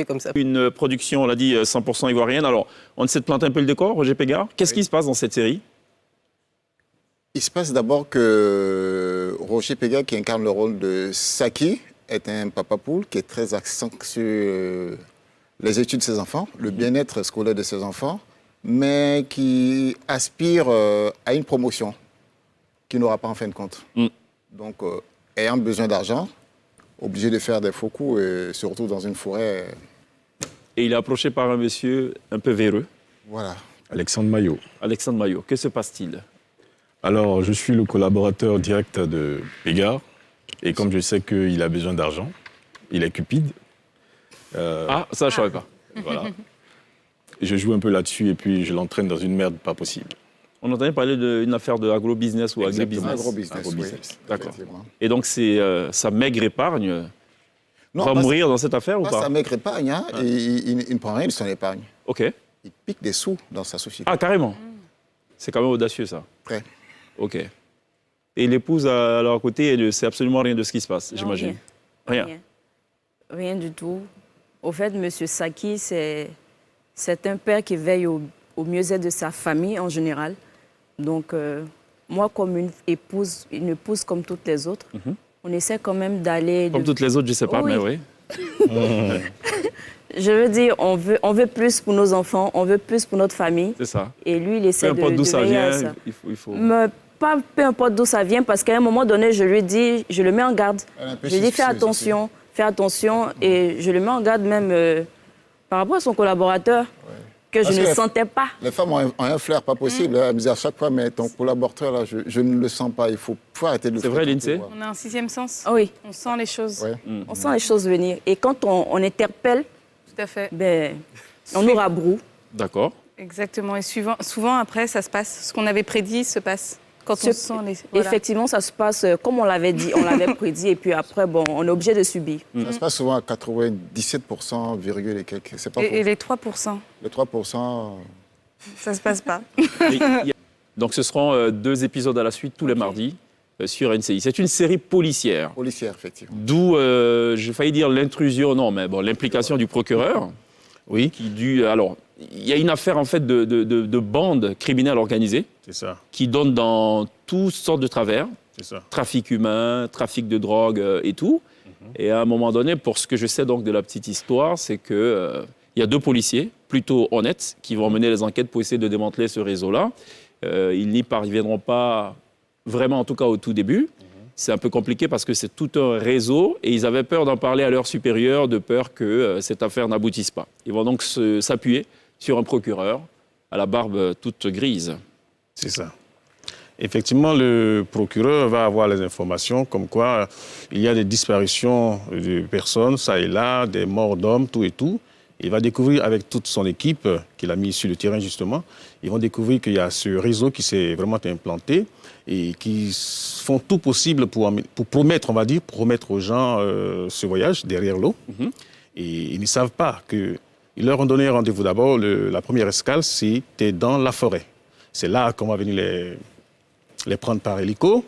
Comme ça. Une production, on l'a dit, 100% ivoirienne. Alors, on essaie de planter un peu le décor, Roger Pégard. Qu'est-ce qui se passe dans cette série? Il se passe d'abord que Roger Pégard, qui incarne le rôle de Saki, est un papa poule qui est très accent sur les études de ses enfants, le bien-être scolaire de ses enfants, mais qui aspire à une promotion qu'il n'aura pas en fin de compte. Donc, ayant besoin d'argent, obligé de faire des faux coups, et surtout dans une forêt. Et il est approché par un monsieur un peu véreux. Voilà. Alexandre Maillot. Alexandre Maillot. Que se passe-t-il? Alors, je suis le collaborateur direct de Pégard. Et comme je sais qu'il a besoin d'argent, il est cupide. Ah, ça, je ne savais pas. Voilà. Je joue un peu là-dessus et puis je l'entraîne dans une merde pas possible. On entendait parler d'une affaire de agro-business ou agri-business. Agro-business, oui. D'accord. Et donc, sa maigre épargne va mourir dans cette affaire ou pas? Sa maigre épargne, hein, il ne prend rien de son épargne. OK. Il pique des sous dans sa société. Ah, carrément. C'est quand même audacieux, ça. Très. OK. Et l'épouse, à leur côté, elle ne sait absolument rien de ce qui se passe, j'imagine. Rien. Rien du tout. Au fait, M. Saki, c'est un père qui veille au mieux-être de sa famille en général. Donc, moi, comme une épouse comme toutes les autres, on essaie quand même d'aller... Comme toutes les autres, je ne sais pas, mais oui. Je veux dire, on veut plus pour nos enfants, on veut plus pour notre famille. C'est ça. Et lui, il essaie de veiller à ça. Peu importe d'où ça vient, il faut... Mais pas peu importe d'où ça vient, parce qu'à un moment donné, je lui dis, je le mets en garde. Je lui dis, fais attention, et je le mets en garde même par rapport à son collaborateur, que je ne sentais pas. Les femmes ont un flair pas possible. Elles me disent à chaque fois, mais ton collaborateur, là, je ne le sens pas. Il faut arrêter de le faire. C'est vrai, Lindsay? On a un sixième sens. Oui. On sent les choses. Ouais. On sent les choses venir. Et quand on interpelle, Tout à fait. ben, on nous rabroue. D'accord. Exactement. Et souvent, après, ça se passe. Ce qu'on avait prédit se passe. Quand on sent les... Voilà. Effectivement, ça se passe comme on l'avait dit, on l'avait prédit. Et puis après, bon, on est obligé de subir. Ça se passe souvent à 97%, virgule et quelques. C'est pas Et faux. les 3%, Les 3%... ça se passe pas. Donc, ce seront 2 épisodes à la suite, tous les mardis, sur NCI. C'est une série policière. Policière, effectivement. D'où, j'ai failli dire l'intrusion, non, mais bon, l'implication du procureur. Oui. Alors, il y a une affaire, en fait, de bande criminelle organisée. C'est ça. Qui donne dans toutes sortes de travers. C'est ça. Trafic humain, trafic de drogue et tout. Et à un moment donné, pour ce que je sais donc de la petite histoire, c'est que il y a 2 policiers, plutôt honnêtes, qui vont mener les enquêtes pour essayer de démanteler ce réseau-là. Ils n'y parviendront pas vraiment, en tout cas au tout début. C'est un peu compliqué parce que c'est tout un réseau et ils avaient peur d'en parler à leurs supérieurs, de peur que cette affaire n'aboutisse pas. Ils vont donc s'appuyer sur un procureur à la barbe toute grise. C'est ça. Effectivement, le procureur va avoir les informations comme quoi il y a des disparitions de personnes, ça et là, des morts d'hommes, tout et tout. Il va découvrir avec toute son équipe qu'il a mis sur le terrain justement, ils vont découvrir qu'il y a ce réseau qui s'est vraiment implanté et qui font tout possible pour promettre, on va dire, promettre aux gens ce voyage derrière l'eau. Et ils ne savent pas qu'ils leur ont donné rendez-vous d'abord. La première escale, c'était dans la forêt. C'est là qu'on va venir les prendre par hélico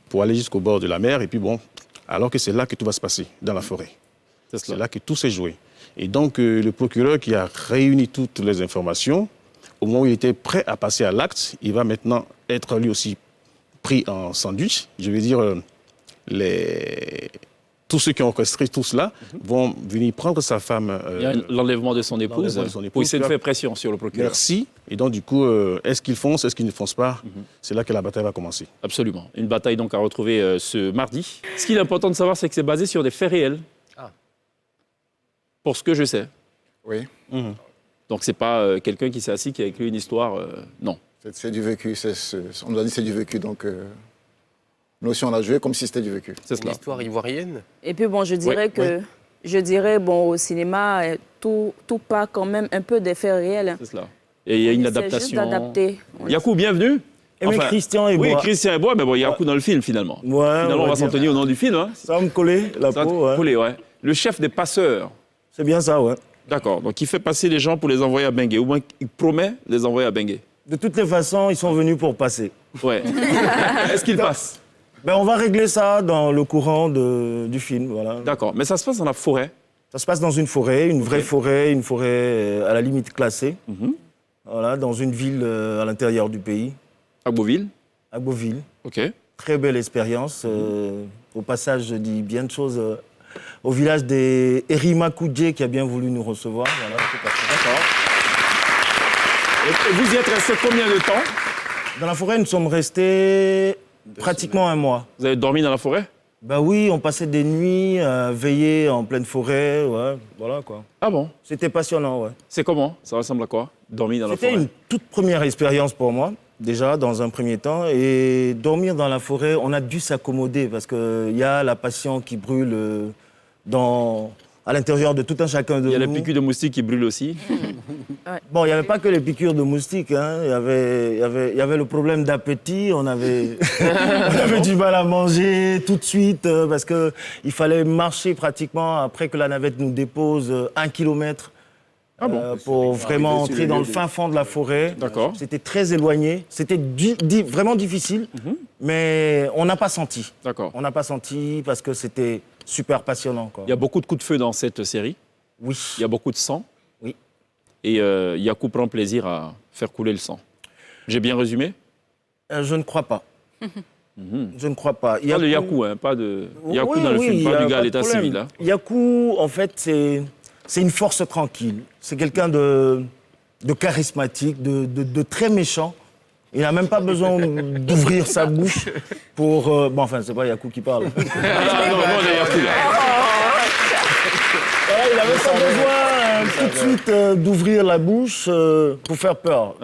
pour aller jusqu'au bord de la mer. Et puis bon, alors que c'est là que tout va se passer, dans la forêt. C'est là que tout s'est joué. Et donc, le procureur qui a réuni toutes les informations, au moment où il était prêt à passer à l'acte, il va maintenant être lui aussi pris en sandwich. Je veux dire, tous ceux qui ont orchestré tout cela vont venir prendre sa femme. Il y a l'enlèvement de son épouse. Pour essayer de faire pression sur le procureur. Merci. Et donc, du coup, est-ce qu'ils foncent, est-ce qu'ils ne foncent pas? C'est là que la bataille va commencer. Absolument. Une bataille donc à retrouver ce mardi. Ce qu'il est important de savoir, c'est que c'est basé sur des faits réels. Pour ce que je sais. Oui. Donc, c'est pas quelqu'un qui s'est assis, qui a écrit une histoire. Non. C'est du vécu. On nous a dit que c'est du vécu. Donc, nous aussi, on a joué comme si c'était du vécu. C'est une histoire ivoirienne. Et puis, bon, je dirais bon, au cinéma, tout part quand même un peu des faits réels. C'est cela. Et il y a une adaptation. Juste d'adapter. Yakou, bienvenue. Enfin, Christian Ebois. Oui, Christian Ebois, mais bon, Yakou dans le film, finalement. Ouais, finalement, on va s'en tenir au nom du film. Hein. Ça va me coller, la peau. Ouais. Le chef des passeurs. C'est bien ça, ouais. D'accord. Donc, il fait passer les gens pour les envoyer à Bengué. Ou moins, il promet de les envoyer à Bengué. De toutes les façons, ils sont venus pour passer. Ouais. Est-ce qu'ils passent? On va régler ça dans le courant du film, voilà. D'accord. Mais ça se passe dans la forêt. Ça se passe dans une forêt, une vraie forêt, une forêt à la limite classée. Voilà, dans une ville à l'intérieur du pays, À Beauville. à Beauville. Ok. Très belle expérience. Au passage, je dis bien de choses au village des Erima Koudje qui a bien voulu nous recevoir. Voilà, tout à fait. D'accord. Et vous y êtes resté combien de temps? Dans la forêt, nous sommes restés pratiquement un mois. Vous avez dormi dans la forêt? Bah oui, on passait des nuits veillés en pleine forêt, ouais, voilà quoi. Ah bon? C'était passionnant, ouais. C'est comment? Ça ressemble à quoi? Dormir dans la C'était forêt? une toute première expérience pour moi, déjà dans un premier temps. Et dormir dans la forêt, on a dû s'accommoder parce qu'il y a la passion qui brûle à l'intérieur de tout un chacun de nous. Il y a les piqûres de moustiques qui brûlent aussi. Bon, il n'y avait pas que les piqûres de moustiques, hein. Il y avait le problème d'appétit, on avait du mal à manger tout de suite parce qu'il fallait marcher pratiquement après que la navette nous dépose 1 kilomètre pour vraiment entrer dans le fin fond de la forêt. D'accord. C'était très éloigné, c'était vraiment difficile, mais on n'a pas senti. D'accord. On n'a pas senti parce que c'était super passionnant, quoi. Il y a beaucoup de coups de feu dans cette série. Oui. Il y a beaucoup de sang. Oui. Et Yakou prend plaisir à faire couler le sang. J'ai bien résumé? Je ne crois pas. Je ne crois pas. Pas de Yakou, hein, pas de Yakou Oui, dans le oui, film, il y pas a du gars à de l'état problème. civil. Hein. Yakou, en fait, c'est une force tranquille. C'est quelqu'un de charismatique, de très méchant. Il n'a même pas besoin d'ouvrir sa bouche pour... Bon, enfin, c'est pas Yakou qui parle. Ah, non, on est Yakou, là. Ouais, il n'avait pas besoin tout de suite d'ouvrir la bouche pour faire peur.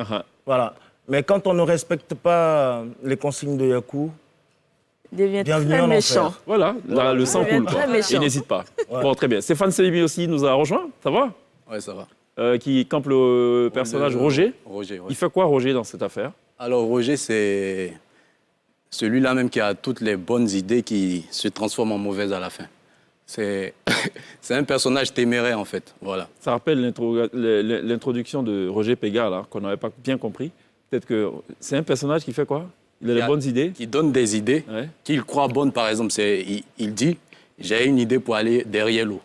Voilà. Mais quand on ne respecte pas les consignes de Yakou, Il devient bienvenue très en méchant. enfer. Voilà, là, le sang devient coule. Quoi. très méchant. Il n'hésite pas. Bon, très bien. Stéphane Selimi aussi nous a rejoint, ça va? Ouais, ça va. Qui campe le personnage Roger. Roger, ouais. Il fait quoi, Roger, dans cette affaire? Alors, Roger, c'est celui-là même qui a toutes les bonnes idées qui se transforment en mauvaises à la fin. C'est un personnage téméraire, en fait. Voilà. Ça rappelle l'introduction de Roger Pega, là, qu'on n'avait pas bien compris. Peut-être que c'est un personnage qui fait quoi? Il a les bonnes idées? Qui donne des idées Ouais. qu'il croit bonnes, par exemple. Il dit, j'ai une idée pour aller derrière l'eau.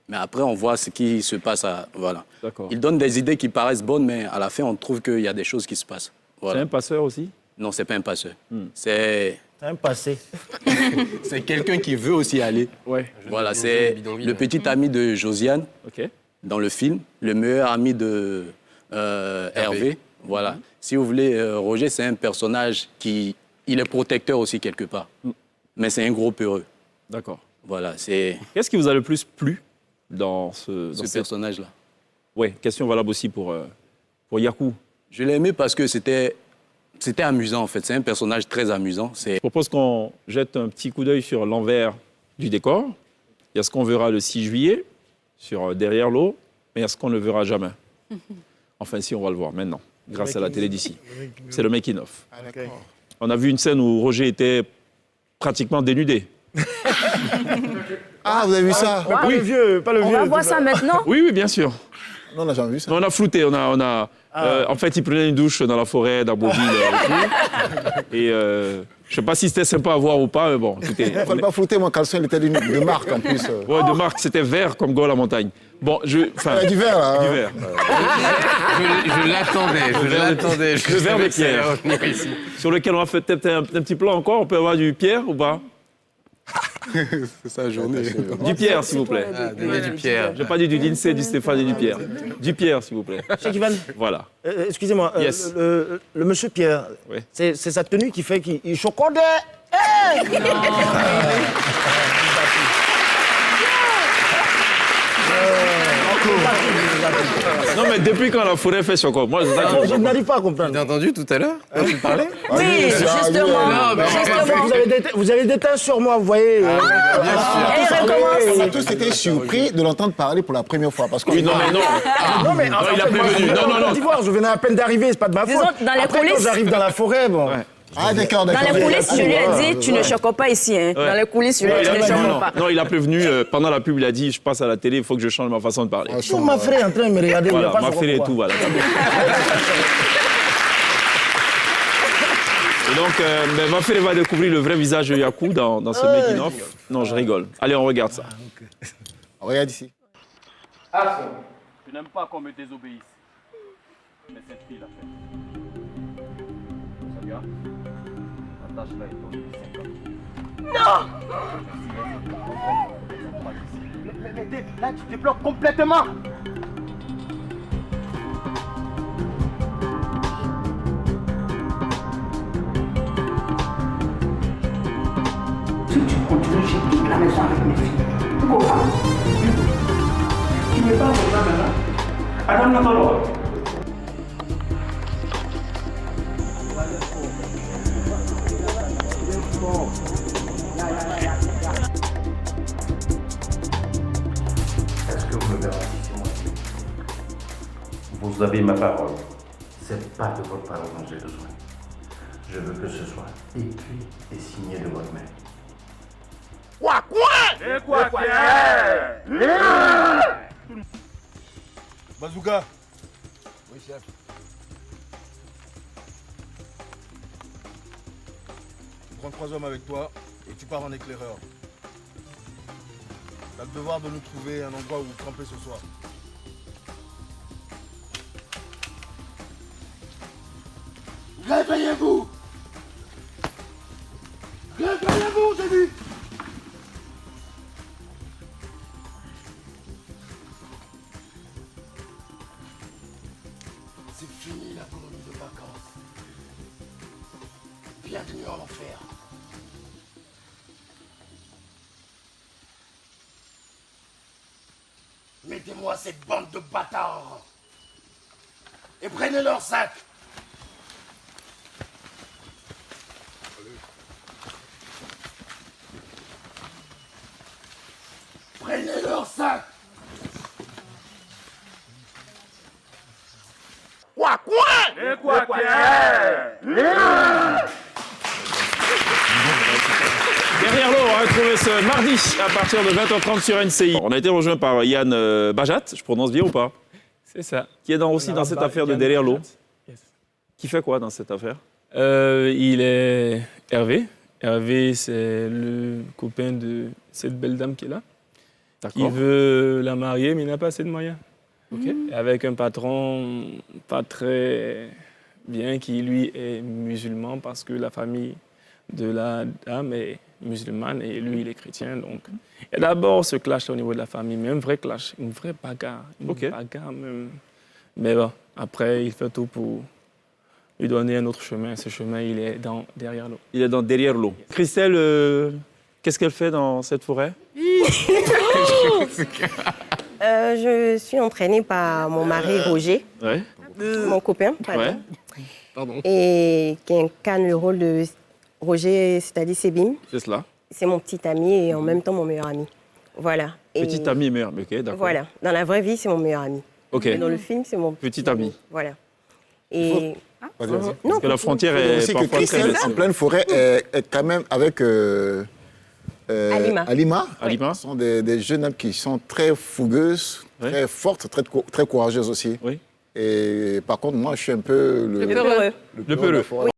Mais après, on voit ce qui se passe. Voilà. D'accord. Il donne des idées qui paraissent bonnes, mais à la fin, on trouve qu'il y a des choses qui se passent. Voilà. C'est un passeur aussi? Non, c'est pas un passeur. C'est c'est un passé. quelqu'un qui veut aussi aller. Ouais. Voilà, c'est le petit ami de Josiane OK. dans le film, le meilleur ami de Hervé. Voilà. Si vous voulez, Roger, c'est un personnage il est protecteur aussi quelque part. Mais c'est un gros peureux. D'accord. Voilà, c'est Qu'est-ce qui vous a le plus plu dans ce personnage-là. Oui, question valable aussi pour Yakou. Je l'ai aimé parce que c'était amusant, en fait. C'est un personnage très amusant. Je propose qu'on jette un petit coup d'œil sur l'envers du décor. Il y a ce qu'on verra le 6 juillet, sur Derrière l'eau, mais il y a ce qu'on ne verra jamais. Enfin, si, on va le voir maintenant, grâce à la télé d'ici. C'est le making-of. On a vu une scène où Roger était pratiquement dénudé. Ah, vous avez vu ça? Pas le vieux, pas le On vieux. va voir ça maintenant. Oui, oui, bien sûr. Non, on n'a jamais vu ça. On a flouté, en fait, il prenait une douche dans la forêt, dans Beauville. Et je ne sais pas si c'était sympa à voir ou pas, mais bon, écoutez. Il ne fallait pas flouter, mon caleçon, il était de marque en plus. Ouais, de marque, c'était vert comme Gaulle à montagne. Bon, Il y a du vert, là. du hein. vert. Je l'attendais. Le verre de savais que ça allait pierre. revenir ici. Sur lequel on va faire peut-être un petit plan encore. On peut avoir du pierre ou pas? C'est sa journée. Du pierre, s'il vous plaît. Du Pierre. J'ai pas dit du Lindsay, du Stéphane et du Pierre. Du pierre, s'il vous plaît. Cheikh Ivan, Voilà. excusez-moi, Yes. le monsieur Pierre, Oui. c'est sa tenue qui fait qu'il chocode. Non, mais depuis quand la forêt fait chocolat? Moi, c'est ça que Je n'arrive pas à comprendre. T'as entendu tout à l'heure quand tu parlais Oui, justement. Vous avez des teintes sur moi, vous voyez. Et il recommence. On a tous été surpris de l'entendre parler pour la première fois. Parce que Oui, non, mais non. Non, mais en il a fait, moi, prévenu. je venais Non, non, en Côte d'Ivoire, je venais à peine d'arriver, c'est pas de ma faute. Disons, dans les Après, quand coulisses- j'arrive dans la forêt, bon. Ah, d'accord, Dans d'accord. les coulisses, je lui ai dit, tu ne choques pas ici. Hein. Dans les coulisses, je lui ai dit, tu ne choques pas. Non, il a prévenu, pendant la pub, il a dit, je passe à la télé, il faut que je change ma façon de parler. Tout ma frère est en train de me regarder, il n'y a Voilà, pas ma de frère et quoi. tout, voilà. Et donc, ma frère va découvrir le vrai visage de Yakou dans ce making-of. Non, je rigole. Allez, on regarde ça. Regarde ici. Je n'aime pas qu'on me désobéisse. Mais cette fille l'a fait. Salia, attache-la et donne-lui 50. Mais là, tu te bloques complètement. Si tu continues, j'ai toute la maison avec mes filles. Pourquoi? Tu n'es pas comme ça maintenant. Adam Natalo. Est-ce que vous me garantissez, moi? Vous avez ma parole. C'est pas de votre parole dont j'ai besoin. Je veux que ce soit écrit et signé de votre main. Bazooka. Oui, chef. Tu prends 3 hommes avec toi et tu pars en éclaireur. T'as le devoir de nous trouver un endroit où vous camper ce soir. Réveillez-vous. Réveillez-vous, j'ai dit. C'est fini la colonie de vacances. Bienvenue en enfer. Mettez-moi cette bande de bâtards et prenez leur sac. Prenez leur sac. Derrière l'eau, on va retrouver ce mardi à partir de 20h30 sur NCI. On a été rejoint par Yann Bajat, je prononce bien ou pas? C'est ça. Qui est aussi dans cette affaire de derrière l'eau. Qui fait quoi dans cette affaire? Il est Hervé. Hervé, c'est le copain de cette belle dame qui est là. Il veut la marier, mais il n'a pas assez de moyens. Et avec un patron pas très bien qui, lui, est musulman parce que la famille de la dame est musulmane et lui, il est chrétien. Donc, il y a d'abord ce clash au niveau de la famille, mais un vrai clash, une vraie bagarre. Bagarre même. Mais bon, après, il fait tout pour lui donner un autre chemin. Ce chemin, il est derrière l'eau. Il est derrière l'eau. Christelle, qu'est-ce qu'elle fait dans cette forêt? Je suis entraînée par mon mari Roger, mon copain, pardon. Et qui incarne le rôle de Roger, c'est-à-dire Sébim. C'est cela. C'est mon petit ami et en même temps mon meilleur ami. Voilà. Petit ami, meilleur, ok, d'accord. Voilà. Dans la vraie vie, c'est mon meilleur ami. Ok. Et dans le film, c'est mon petit ami. Voilà. Et Parce que la frontière est parfois Christelle, très en pleine forêt, est quand même avec Alima. Alima. Ce sont des jeunes hommes qui sont très fougueuses, très fortes, très courageuses aussi. Oui. Et par contre, moi, je suis un peu Le peureux. Le peureux.